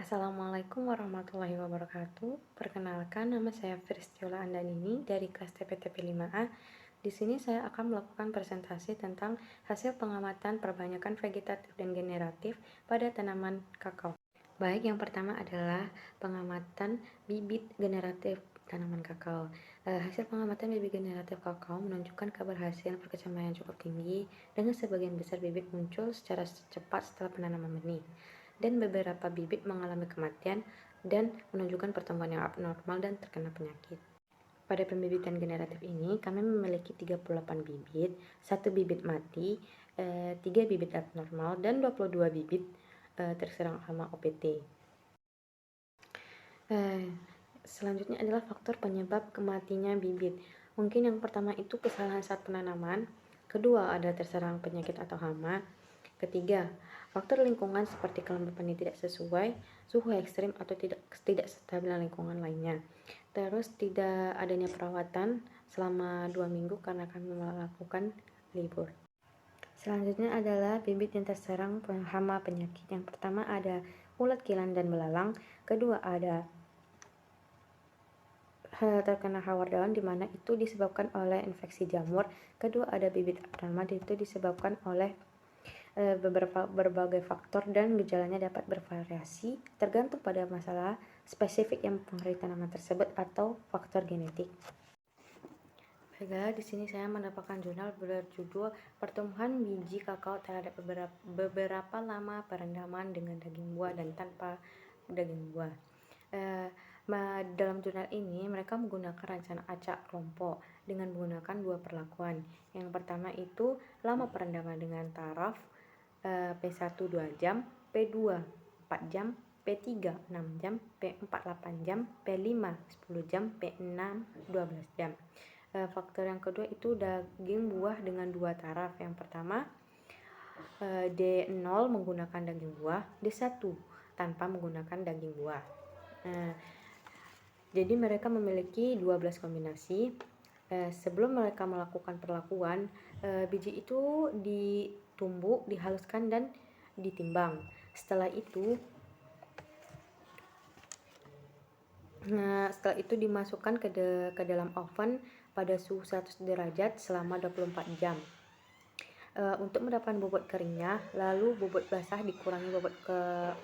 Assalamualaikum warahmatullahi wabarakatuh. Perkenalkan, nama saya Firstiola Andanini dari kelas TPTP 5A. Di sini saya akan melakukan presentasi tentang hasil pengamatan perbanyakan vegetatif dan generatif pada tanaman kakao. Baik, yang pertama adalah pengamatan bibit generatif tanaman kakao. Hasil pengamatan bibit generatif kakao menunjukkan keberhasilan perkecambahan yang cukup tinggi dengan sebagian besar bibit muncul secara cepat setelah penanaman benih, dan beberapa bibit mengalami kematian dan menunjukkan pertumbuhan yang abnormal dan terkena penyakit. Pada pembibitan generatif ini, kami memiliki 38 bibit, 1 bibit mati, 3 bibit abnormal, dan 22 bibit terserang hama OPT. Selanjutnya adalah faktor penyebab kematinya bibit. Mungkin yang pertama itu kesalahan saat penanaman, kedua ada terserang penyakit atau hama, ketiga faktor lingkungan seperti kelembapan yang tidak sesuai, suhu ekstrim atau tidak stabil lingkungan lainnya. Terus tidak adanya perawatan selama 2 minggu karena kami melakukan libur. Selanjutnya adalah bibit yang terserang hama penyakit. Yang pertama ada ulat kilan dan belalang, kedua ada terkena hawar daun di mana itu disebabkan oleh infeksi jamur, kedua ada bibit abnormal itu disebabkan oleh berbagai faktor dan gejalanya dapat bervariasi tergantung pada masalah spesifik yang mempengaruhi tanaman tersebut atau faktor genetik. Baiklah, di sini saya mendapatkan jurnal berjudul Pertumbuhan Biji Kakao terhadap beberapa lama perendaman dengan daging buah dan tanpa daging buah. Dalam jurnal ini mereka menggunakan rencana acak kelompok dengan menggunakan 2 perlakuan. Yang pertama itu lama perendaman dengan taraf P1 2 jam, P2 4 jam, P3 6 jam, P4 8 jam, P5 10 jam, P6 12 jam. Faktor yang kedua itu daging buah dengan 2 taraf. Yang pertama D0 menggunakan daging buah, D1 tanpa menggunakan daging buah. Jadi mereka memiliki 12 kombinasi. Sebelum mereka melakukan perlakuan, biji itu ditumbuk, dihaluskan dan ditimbang. Setelah itu dimasukkan ke dalam oven pada suhu 100 derajat selama 24 jam. Untuk mendapatkan bobot keringnya, lalu bobot basah dikurangi bobot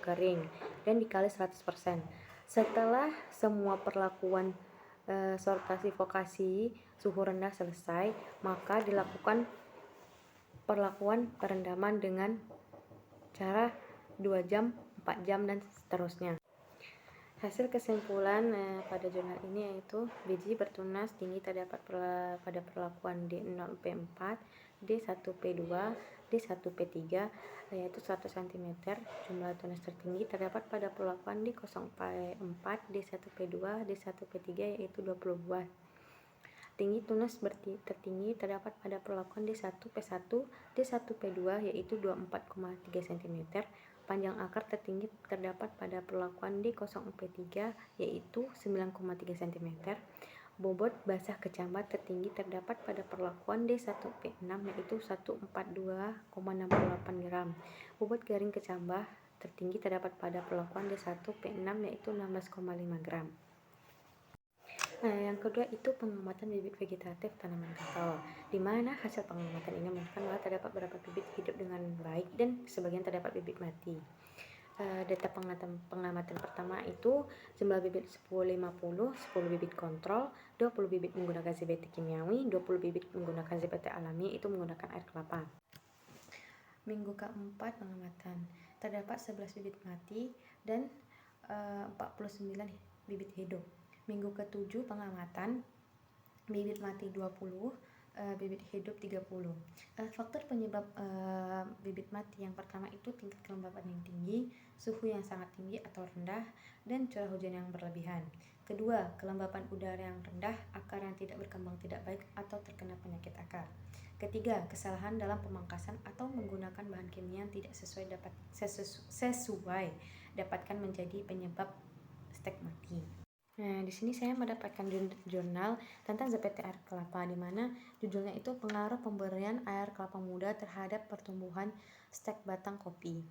kering dan dikali 100%. Setelah semua perlakuan sortasi vokasi suhu rendah selesai, maka dilakukan perlakuan perendaman dengan cara 2 jam, 4 jam dan seterusnya. Hasil kesimpulan pada jurnal ini yaitu biji bertunas tinggi terdapat pada perlakuan D0P4, D1P2, D1P3 yaitu 100 cm. Jumlah tunas tertinggi terdapat pada perlakuan D0P4, D1P2, D1P3 yaitu 20 buah. Tinggi tunas tertinggi terdapat pada perlakuan D1P1, D1P2 yaitu 24,3 cm. Panjang akar tertinggi terdapat pada perlakuan D0P3 yaitu 9,3 cm. Bobot basah kecambah tertinggi terdapat pada perlakuan D1P6 yaitu 142,68 gram. Bobot garing kecambah tertinggi terdapat pada perlakuan D1P6 yaitu 16,5 gram. Yang kedua itu pengamatan bibit vegetatif tanaman kakao, di mana hasil pengamatan ini menunjukkan bahwa terdapat beberapa bibit hidup dengan baik dan sebagian terdapat bibit mati. Data pengamatan pertama itu jumlah bibit 10-50, 10 bibit kontrol, 20 bibit menggunakan ZBT kimiawi, 20 bibit menggunakan ZBT alami itu menggunakan air kelapa. Minggu keempat pengamatan terdapat 11 bibit mati dan 49 bibit hidup. Minggu ke-7 pengamatan bibit mati 20, bibit hidup 30. Faktor penyebab bibit mati yang pertama itu tingkat kelembapan yang tinggi, suhu yang sangat tinggi atau rendah, dan curah hujan yang berlebihan. Kedua, kelembapan udara yang rendah, akar yang tidak berkembang tidak baik atau terkena penyakit akar. Ketiga, kesalahan dalam pemangkasan atau menggunakan bahan kimia yang tidak sesuai dapatkan menjadi penyebab stek mati. Di sini saya mendapatkan jurnal tentang ZPT air kelapa, di mana judulnya itu pengaruh pemberian air kelapa muda terhadap pertumbuhan stek batang kopi.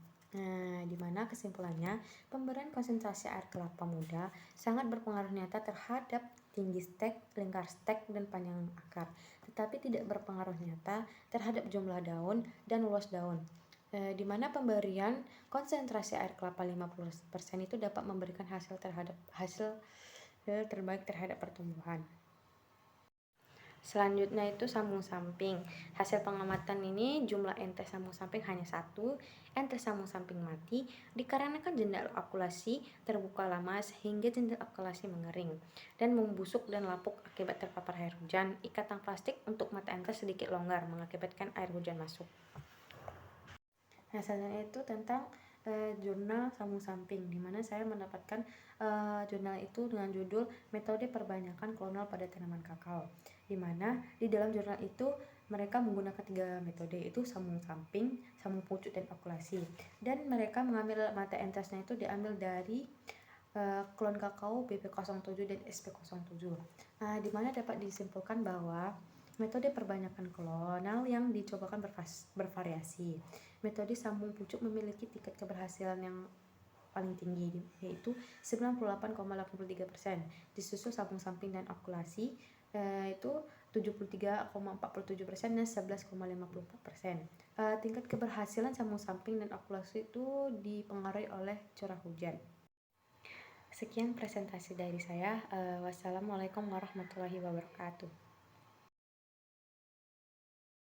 Di mana kesimpulannya, pemberian konsentrasi air kelapa muda sangat berpengaruh nyata terhadap tinggi stek, lingkar stek, dan panjang akar, tetapi tidak berpengaruh nyata terhadap jumlah daun dan luas daun. Di mana pemberian konsentrasi air kelapa 50% itu dapat memberikan hasil terbaik terhadap pertumbuhan. Selanjutnya itu sambung samping. Hasil pengamatan ini jumlah entes sambung samping hanya 1, entes sambung samping mati dikarenakan jendela okulasi terbuka lama sehingga jendela okulasi mengering dan membusuk dan lapuk akibat terpapar air hujan. Ikatan plastik untuk mata entes sedikit longgar mengakibatkan air hujan masuk. Nah, selanjutnya itu tentang jurnal sambung samping, di mana saya mendapatkan jurnal itu dengan judul Metode Perbanyakan Klonal pada Tanaman Kakao, di mana di dalam jurnal itu mereka menggunakan 3 metode, itu sambung samping, sambung pucuk, dan okulasi, dan mereka mengambil mata entesnya itu diambil dari klon kakao BP07 dan SP07. Di mana dapat disimpulkan bahwa metode perbanyakan klonal yang dicobakan bervariasi. Metode sambung pucuk memiliki tingkat keberhasilan yang paling tinggi, yaitu 98,83%, disusul sambung samping dan okulasi itu 73,47% dan 11,54%. Tingkat keberhasilan sambung samping dan okulasi itu dipengaruhi oleh curah hujan. Sekian presentasi dari saya. Wassalamualaikum warahmatullahi wabarakatuh.